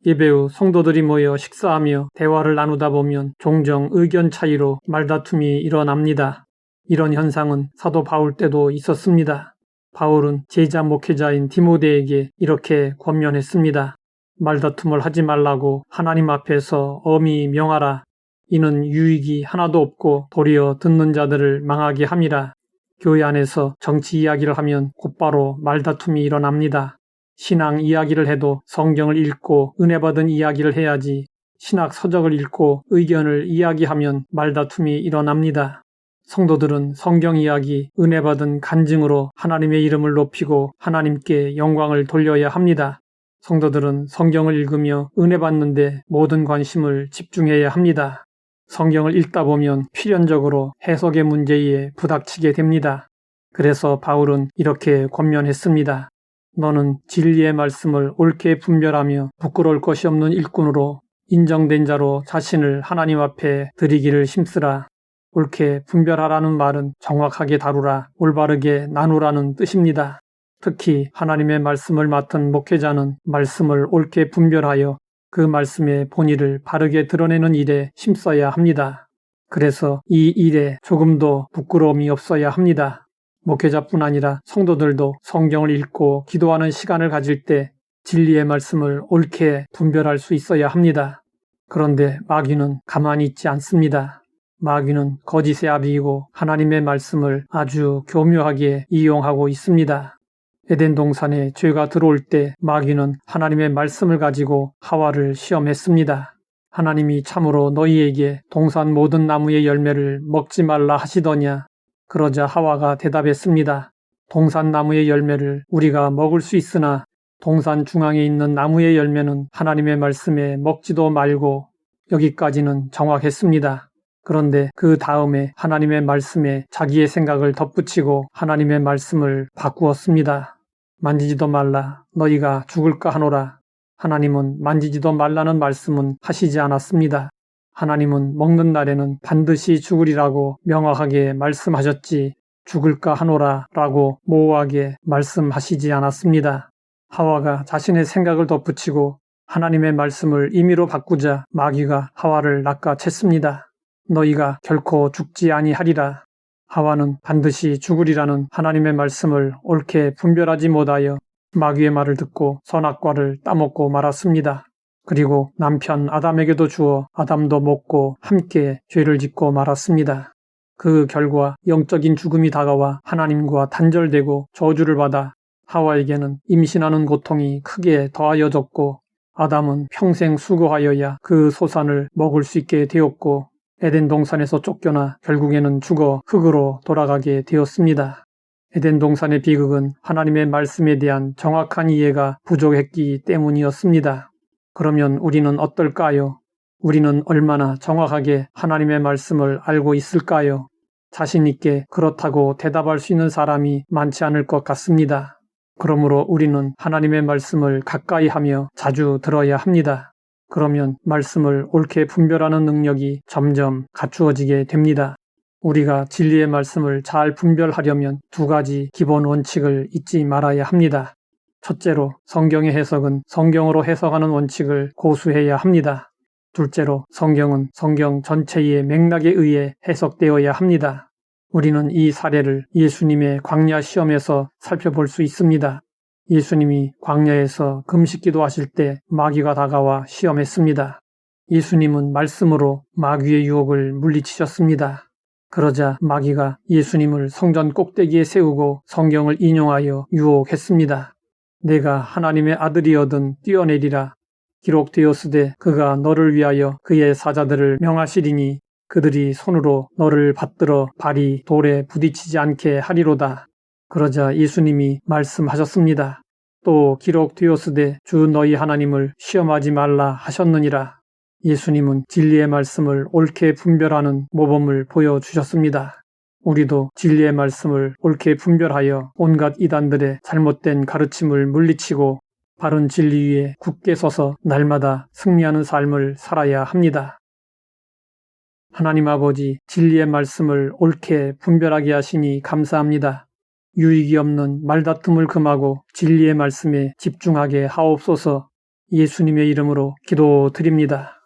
예배 후 성도들이 모여 식사하며 대화를 나누다 보면 종종 의견 차이로 말다툼이 일어납니다. 이런 현상은 사도 바울 때도 있었습니다. 바울은 제자 목회자인 디모데에게 이렇게 권면했습니다. 말다툼을 하지 말라고 하나님 앞에서 엄히 명하라. 이는 유익이 하나도 없고 도리어 듣는 자들을 망하게 함이라. 교회 안에서 정치 이야기를 하면 곧바로 말다툼이 일어납니다. 신앙 이야기를 해도 성경을 읽고 은혜 받은 이야기를 해야지 신학 서적을 읽고 의견을 이야기하면 말다툼이 일어납니다. 성도들은 성경 이야기, 은혜 받은 간증으로 하나님의 이름을 높이고 하나님께 영광을 돌려야 합니다. 성도들은 성경을 읽으며 은혜 받는데 모든 관심을 집중해야 합니다. 성경을 읽다 보면 필연적으로 해석의 문제에 부닥치게 됩니다. 그래서 바울은 이렇게 권면했습니다. 너는 진리의 말씀을 옳게 분별하며 부끄러울 것이 없는 일꾼으로 인정된 자로 자신을 하나님 앞에 드리기를 힘쓰라. 옳게 분별하라는 말은 정확하게 다루라, 올바르게 나누라는 뜻입니다. 특히 하나님의 말씀을 맡은 목회자는 말씀을 옳게 분별하여 그 말씀의 본의를 바르게 드러내는 일에 힘써야 합니다. 그래서 이 일에 조금도 부끄러움이 없어야 합니다. 목회자뿐 아니라 성도들도 성경을 읽고 기도하는 시간을 가질 때 진리의 말씀을 옳게 분별할 수 있어야 합니다. 그런데 마귀는 가만히 있지 않습니다. 마귀는 거짓의 아비이고 하나님의 말씀을 아주 교묘하게 이용하고 있습니다. 에덴 동산에 죄가 들어올 때 마귀는 하나님의 말씀을 가지고 하와를 시험했습니다. 하나님이 참으로 너희에게 동산 모든 나무의 열매를 먹지 말라 하시더냐? 그러자 하와가 대답했습니다. 동산 나무의 열매를 우리가 먹을 수 있으나 동산 중앙에 있는 나무의 열매는 하나님의 말씀에 먹지도 말고, 여기까지는 정확했습니다. 그런데 그 다음에 하나님의 말씀에 자기의 생각을 덧붙이고 하나님의 말씀을 바꾸었습니다. 만지지도 말라, 너희가 죽을까 하노라. 하나님은 만지지도 말라는 말씀은 하시지 않았습니다. 하나님은 먹는 날에는 반드시 죽으리라고 명확하게 말씀하셨지 죽을까 하노라 라고 모호하게 말씀하시지 않았습니다. 하와가 자신의 생각을 덧붙이고 하나님의 말씀을 임의로 바꾸자 마귀가 하와를 낚아챘습니다. 너희가 결코 죽지 아니하리라. 하와는 반드시 죽으리라는 하나님의 말씀을 옳게 분별하지 못하여 마귀의 말을 듣고 선악과를 따먹고 말았습니다. 그리고 남편 아담에게도 주어 아담도 먹고 함께 죄를 짓고 말았습니다. 그 결과 영적인 죽음이 다가와 하나님과 단절되고 저주를 받아 하와에게는 임신하는 고통이 크게 더하여졌고 아담은 평생 수고하여야 그 소산을 먹을 수 있게 되었고 에덴 동산에서 쫓겨나 결국에는 죽어 흙으로 돌아가게 되었습니다. 에덴 동산의 비극은 하나님의 말씀에 대한 정확한 이해가 부족했기 때문이었습니다. 그러면 우리는 어떨까요? 우리는 얼마나 정확하게 하나님의 말씀을 알고 있을까요? 자신 있게 그렇다고 대답할 수 있는 사람이 많지 않을 것 같습니다. 그러므로 우리는 하나님의 말씀을 가까이 하며 자주 들어야 합니다. 그러면 말씀을 옳게 분별하는 능력이 점점 갖추어지게 됩니다. 우리가 진리의 말씀을 잘 분별하려면 두 가지 기본 원칙을 잊지 말아야 합니다. 첫째로 성경의 해석은 성경으로 해석하는 원칙을 고수해야 합니다. 둘째로 성경은 성경 전체의 맥락에 의해 해석되어야 합니다. 우리는 이 사례를 예수님의 광야 시험에서 살펴볼 수 있습니다. 예수님이 광야에서 금식기도 하실 때 마귀가 다가와 시험했습니다. 예수님은 말씀으로 마귀의 유혹을 물리치셨습니다. 그러자 마귀가 예수님을 성전 꼭대기에 세우고 성경을 인용하여 유혹했습니다. 내가 하나님의 아들이어든 뛰어내리라. 기록되었으되 그가 너를 위하여 그의 사자들을 명하시리니 그들이 손으로 너를 받들어 발이 돌에 부딪히지 않게 하리로다. 그러자 예수님이 말씀하셨습니다. 또 기록되었으되 주 너희 하나님을 시험하지 말라 하셨느니라. 예수님은 진리의 말씀을 옳게 분별하는 모범을 보여주셨습니다. 우리도 진리의 말씀을 옳게 분별하여 온갖 이단들의 잘못된 가르침을 물리치고 바른 진리 위에 굳게 서서 날마다 승리하는 삶을 살아야 합니다. 하나님 아버지, 진리의 말씀을 옳게 분별하게 하시니 감사합니다. 유익이 없는 말다툼을 금하고 진리의 말씀에 집중하게 하옵소서. 예수님의 이름으로 기도드립니다.